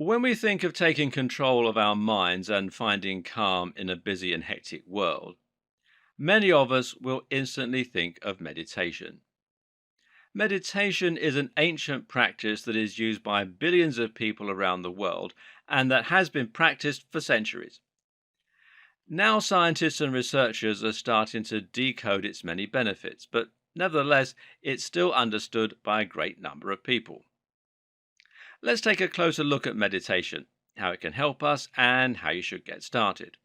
When we think of taking control of our minds and finding calm in a busy and hectic world, many of us will instantly think of meditation. Meditation is an ancient practice that is used by billions of people around the world and that has been practiced for centuries. Now, scientists and researchers are starting to decode its many benefits, but nevertheless, it's still understood by a great number of people. Let's take a closer look at meditation, how it can help us, and how you should get started.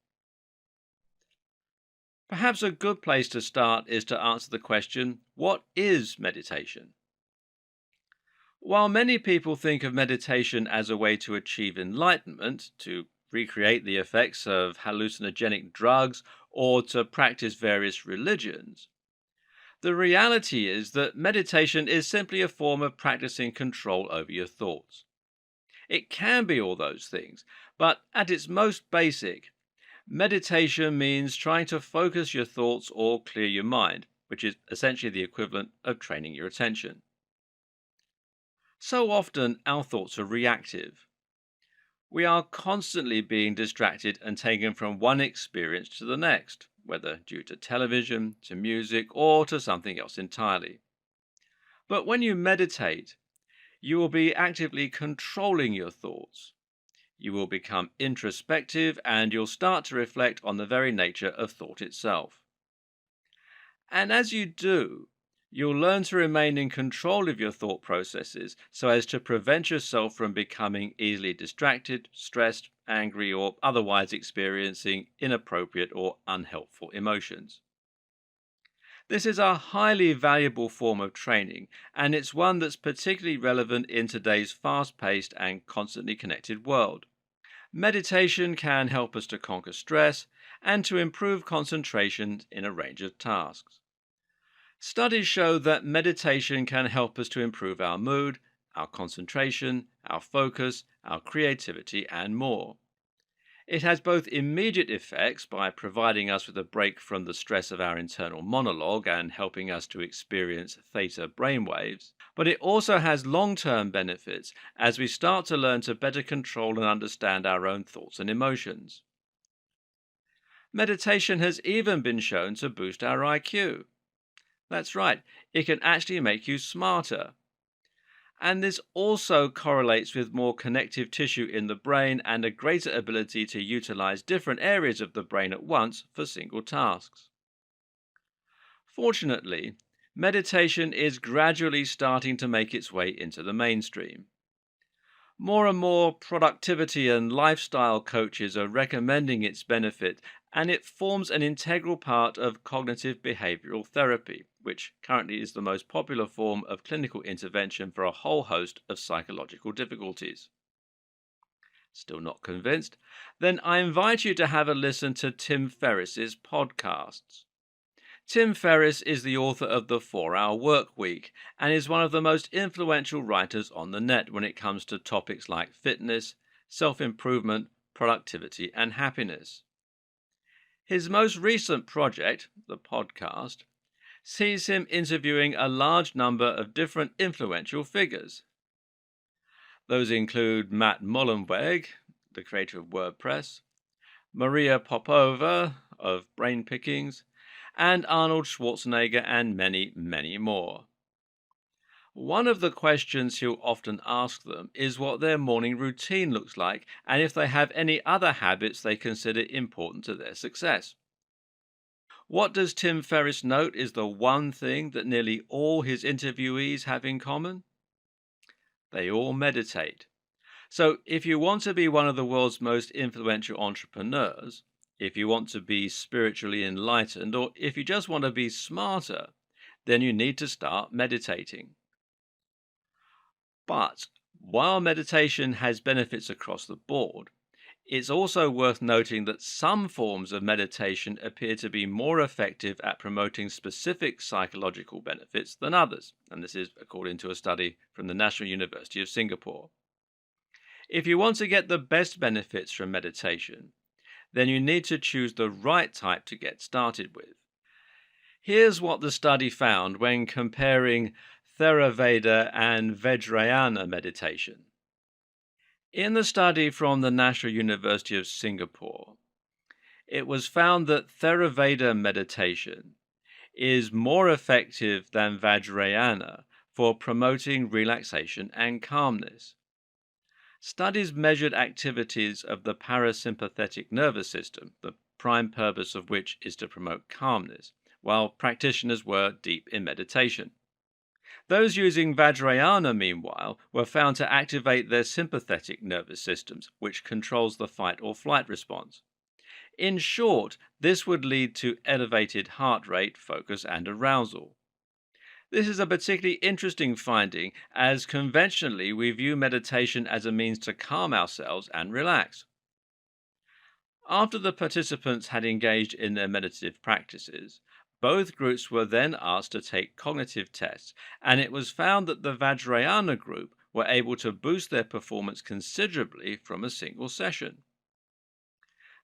Perhaps a good place to start is to answer the question, what is meditation? While many people think of meditation as a way to achieve enlightenment, to recreate the effects of hallucinogenic drugs, or to practice various religions, the reality is that meditation is simply a form of practicing control over your thoughts. It can be all those things, but at its most basic, meditation means trying to focus your thoughts or clear your mind, which is essentially the equivalent of training your attention. So often, our thoughts are reactive. We are constantly being distracted and taken from one experience to the next, whether due to television, to music, or to something else entirely. But when you meditate, you will be actively controlling your thoughts. You will become introspective and you'll start to reflect on the very nature of thought itself. And as you do, you'll learn to remain in control of your thought processes so as to prevent yourself from becoming easily distracted, stressed, angry, or otherwise experiencing inappropriate or unhelpful emotions. This is a highly valuable form of training, and it's one that's particularly relevant in today's fast paced and constantly connected world. Meditation can help us to conquer stress and to improve concentration in a range of tasks. Studies show that meditation can help us to improve our mood, our concentration, our focus, our creativity, and more. It has both immediate effects by providing us with a break from the stress of our internal monologue and helping us to experience theta brainwaves, but it also has long term benefits as we start to learn to better control and understand our own thoughts and emotions. Meditation has even been shown to boost our IQ. That's right, it can actually make you smarter. And this also correlates with more connective tissue in the brain and a greater ability to utilize different areas of the brain at once for single tasks. Fortunately, meditation is gradually starting to make its way into the mainstream. More and more productivity and lifestyle coaches are recommending its benefit, and it forms an integral part of cognitive behavioral therapy, which currently is the most popular form of clinical intervention for a whole host of psychological difficulties. Still not convinced? Then I invite you to have a listen to Tim Ferriss's podcasts. Tim Ferriss is the author of The 4 Hour Work Week and is one of the most influential writers on the net when it comes to topics like fitness, self improvement, productivity, and happiness. His most recent project, the podcast, sees him interviewing a large number of different influential figures. Those include Matt Mullenweg, the creator of WordPress, Maria Popova of Brain Pickings, and Arnold Schwarzenegger, and many, many more. One of the questions he'll often ask them is what their morning routine looks like and if they have any other habits they consider important to their success. What does Tim Ferriss note is the one thing that nearly all his interviewees have in common? They all meditate. So, if you want to be one of the world's most influential entrepreneurs, if you want to be spiritually enlightened, or if you just want to be smarter, then you need to start meditating. But while meditation has benefits across the board, it's also worth noting that some forms of meditation appear to be more effective at promoting specific psychological benefits than others, and this is according to a study from the National University of Singapore. If you want to get the best benefits from meditation, then you need to choose the right type to get started with. Here's what the study found when comparing Theravada and Vajrayana meditation. In the study from the National University of Singapore, it was found that Theravada meditation is more effective than Vajrayana for promoting relaxation and calmness. Studies measured activities of the parasympathetic nervous system, the prime purpose of which is to promote calmness, while practitioners were deep in meditation. Those using Vajrayana, meanwhile, were found to activate their sympathetic nervous systems, which controls the fight or flight response. In short, this would lead to elevated heart rate, focus, and arousal. This is a particularly interesting finding, as conventionally we view meditation as a means to calm ourselves and relax. After the participants had engaged in their meditative practices, both groups were then asked to take cognitive tests, and it was found that the Vajrayana group were able to boost their performance considerably from a single session.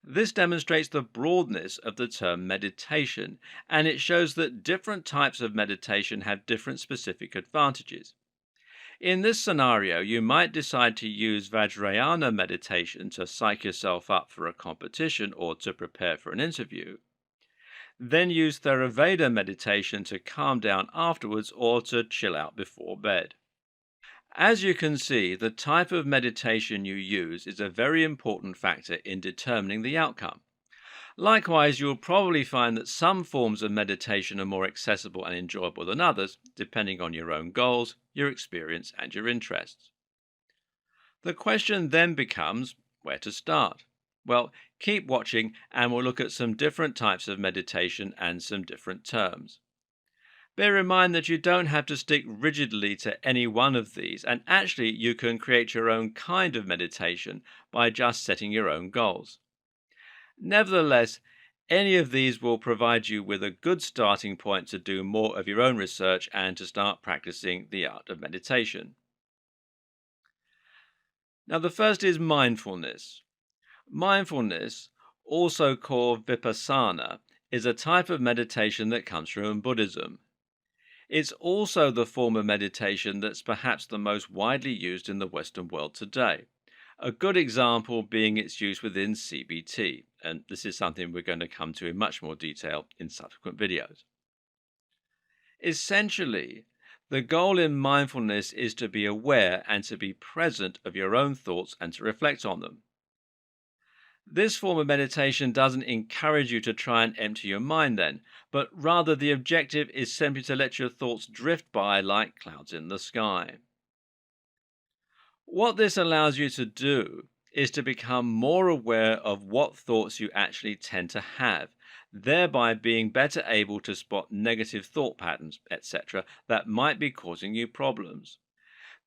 This demonstrates the broadness of the term meditation, and it shows that different types of meditation have different specific advantages. In this scenario, you might decide to use Vajrayana meditation to psych yourself up for a competition or to prepare for an interview. Then use Theravada meditation to calm down afterwards or to chill out before bed. As you can see, the type of meditation you use is a very important factor in determining the outcome. Likewise, you'll probably find that some forms of meditation are more accessible and enjoyable than others, depending on your own goals, your experience, and your interests. The question then becomes where to start. Well, keep watching and we'll look at some different types of meditation and some different terms. Bear in mind that you don't have to stick rigidly to any one of these, and actually you can create your own kind of meditation by just setting your own goals. Nevertheless, any of these will provide you with a good starting point to do more of your own research and to start practicing the art of meditation. Now, the first is mindfulness. Mindfulness, also called vipassana, is a type of meditation that comes from Buddhism. It's also the form of meditation that's perhaps the most widely used in the Western world today. A good example being its use within CBT, and this is something we're going to come to in much more detail in subsequent videos. Essentially, the goal in mindfulness is to be aware and to be present of your own thoughts and to reflect on them. This form of meditation doesn't encourage you to try and empty your mind then, but rather the objective is simply to let your thoughts drift by like clouds in the sky. What this allows you to do is to become more aware of what thoughts you actually tend to have, thereby being better able to spot negative thought patterns, etc., that might be causing you problems.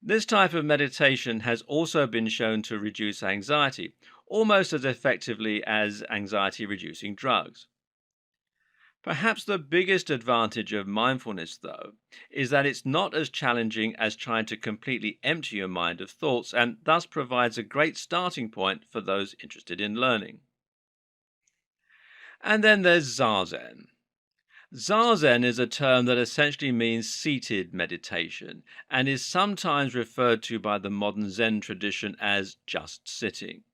This type of meditation has also been shown to reduce anxiety, almost as effectively as anxiety reducing drugs. Perhaps the biggest advantage of mindfulness, though, is that it's not as challenging as trying to completely empty your mind of thoughts and thus provides a great starting point for those interested in learning. And then there's Zazen. Zazen is a term that essentially means seated meditation and is sometimes referred to by the modern Zen tradition as just sitting.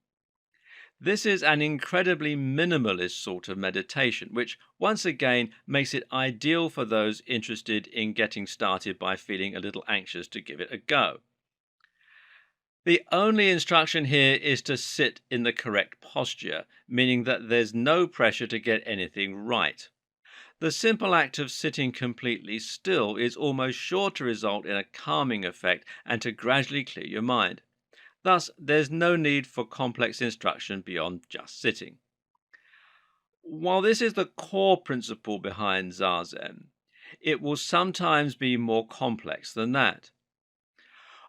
This is an incredibly minimalist sort of meditation, which once again makes it ideal for those interested in getting started by feeling a little anxious to give it a go. The only instruction here is to sit in the correct posture, meaning that there's no pressure to get anything right. The simple act of sitting completely still is almost sure to result in a calming effect and to gradually clear your mind. Thus, there's no need for complex instruction beyond just sitting. While this is the core principle behind Zazen, it will sometimes be more complex than that.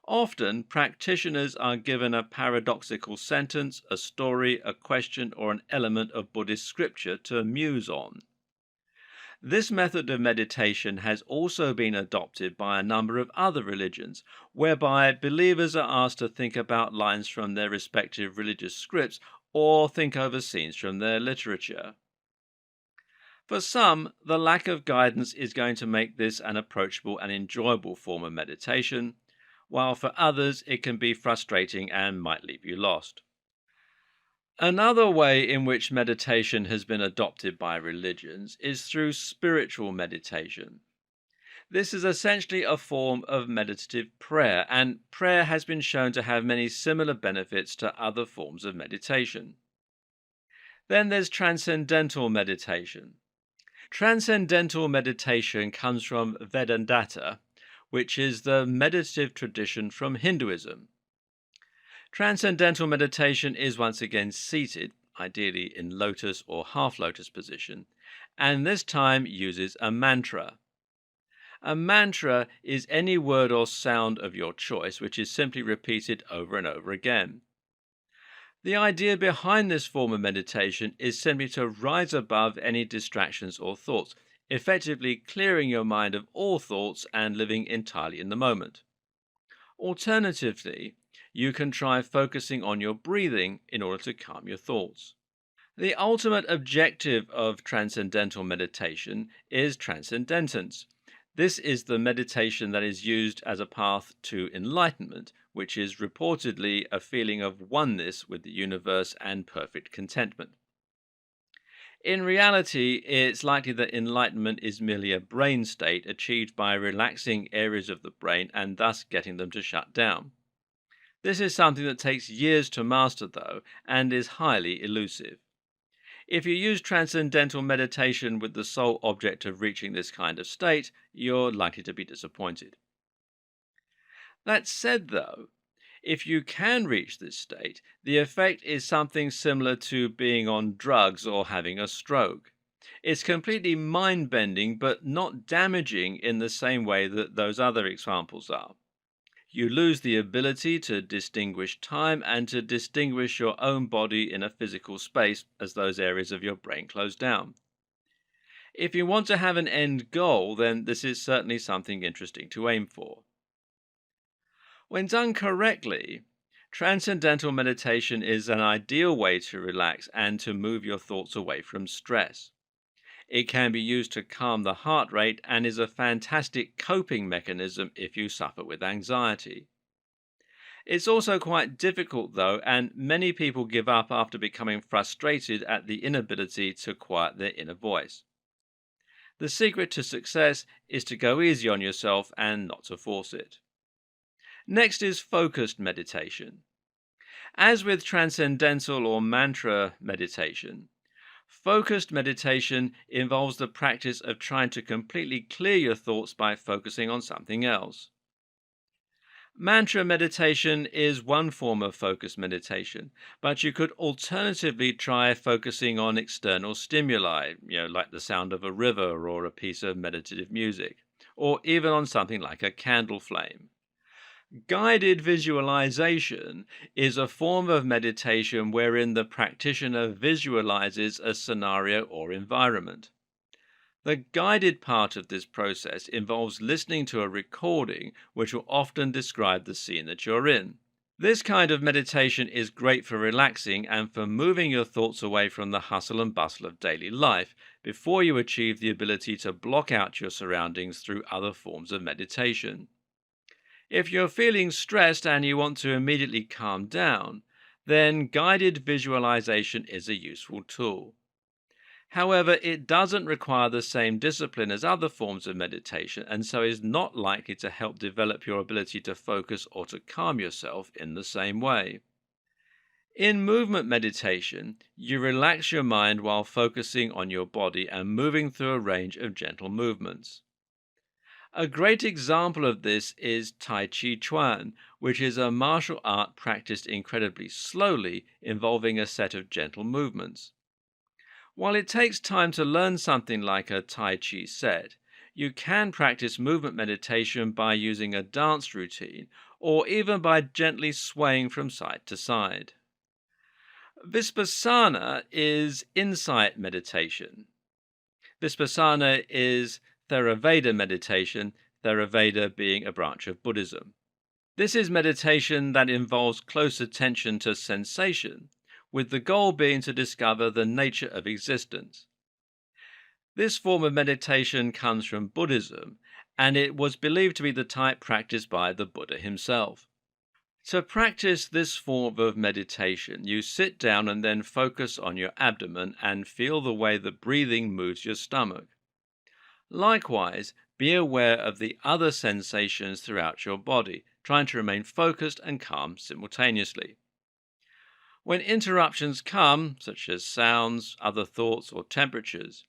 Often, practitioners are given a paradoxical sentence, a story, a question, or an element of Buddhist scripture to muse on. This method of meditation has also been adopted by a number of other religions, whereby believers are asked to think about lines from their respective religious scripts or think over scenes from their literature. For some, the lack of guidance is going to make this an approachable and enjoyable form of meditation, while for others it can be frustrating and might leave you lost. Another way in which meditation has been adopted by religions is through spiritual meditation. This is essentially a form of meditative prayer, and prayer has been shown to have many similar benefits to other forms of meditation. Then there's transcendental meditation. Transcendental meditation comes from Vedanta, which is the meditative tradition from Hinduism. Transcendental meditation is once again seated, ideally in lotus or half lotus position, and this time uses a mantra. A mantra is any word or sound of your choice which is simply repeated over and over again. The idea behind this form of meditation is simply to rise above any distractions or thoughts, effectively clearing your mind of all thoughts and living entirely in the moment. Alternatively, you can try focusing on your breathing in order to calm your thoughts. The ultimate objective of transcendental meditation is transcendentance. This is the meditation that is used as a path to enlightenment, which is reportedly a feeling of oneness with the universe and perfect contentment. In reality, it's likely that enlightenment is merely a brain state achieved by relaxing areas of the brain and thus getting them to shut down. This is something that takes years to master, though, and is highly elusive. If you use transcendental meditation with the sole object of reaching this kind of state, you're likely to be disappointed. That said, though, if you can reach this state, the effect is something similar to being on drugs or having a stroke. It's completely mind bending, but not damaging in the same way that those other examples are. You lose the ability to distinguish time and to distinguish your own body in a physical space as those areas of your brain close down. If you want to have an end goal, then this is certainly something interesting to aim for. When done correctly, transcendental meditation is an ideal way to relax and to move your thoughts away from stress. It can be used to calm the heart rate and is a fantastic coping mechanism if you suffer with anxiety. It's also quite difficult, though, and many people give up after becoming frustrated at the inability to quiet their inner voice. The secret to success is to go easy on yourself and not to force it. Next is focused meditation. As with transcendental or mantra meditation, focused meditation involves the practice of trying to completely clear your thoughts by focusing on something else. Mantra meditation is one form of focused meditation, but you could alternatively try focusing on external stimuli, like the sound of a river or a piece of meditative music, or even on something like a candle flame. Guided visualization is a form of meditation wherein the practitioner visualizes a scenario or environment. The guided part of this process involves listening to a recording which will often describe the scene that you're in. This kind of meditation is great for relaxing and for moving your thoughts away from the hustle and bustle of daily life before you achieve the ability to block out your surroundings through other forms of meditation. If you're feeling stressed and you want to immediately calm down, then guided visualization is a useful tool. However, it doesn't require the same discipline as other forms of meditation and so is not likely to help develop your ability to focus or to calm yourself in the same way. In movement meditation, you relax your mind while focusing on your body and moving through a range of gentle movements. A great example of this is Tai Chi Chuan, which is a martial art practiced incredibly slowly, involving a set of gentle movements. While it takes time to learn something like a Tai Chi set, you can practice movement meditation by using a dance routine or even by gently swaying from side to side. Vipassana is insight meditation. Vipassana is Theravada meditation, Theravada being a branch of Buddhism. This is meditation that involves close attention to sensation, with the goal being to discover the nature of existence. This form of meditation comes from Buddhism, and it was believed to be the type practiced by the Buddha himself. To practice this form of meditation, you sit down and then focus on your abdomen and feel the way the breathing moves your stomach. Likewise, be aware of the other sensations throughout your body, trying to remain focused and calm simultaneously. When interruptions come, such as sounds, other thoughts, or temperatures,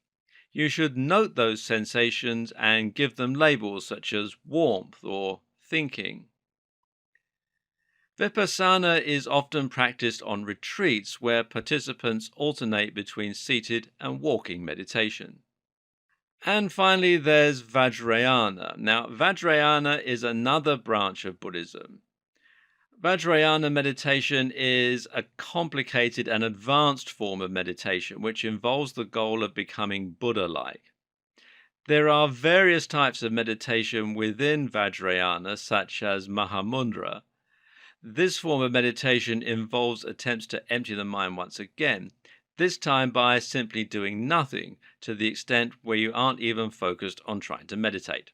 you should note those sensations and give them labels such as warmth or thinking. Vipassana is often practiced on retreats where participants alternate between seated and walking meditation. And finally, there's Vajrayana. Now, Vajrayana is another branch of Buddhism. Vajrayana meditation is a complicated and advanced form of meditation which involves the goal of becoming Buddha like. There are various types of meditation within Vajrayana, such as Mahamudra. This form of meditation involves attempts to empty the mind once again, this time by simply doing nothing to the extent where you aren't even focused on trying to meditate.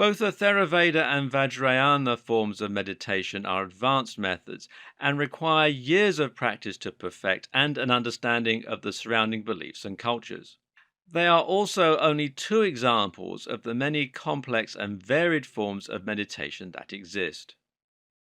Both the Theravada and Vajrayana forms of meditation are advanced methods and require years of practice to perfect and an understanding of the surrounding beliefs and cultures. They are also only two examples of the many complex and varied forms of meditation that exist.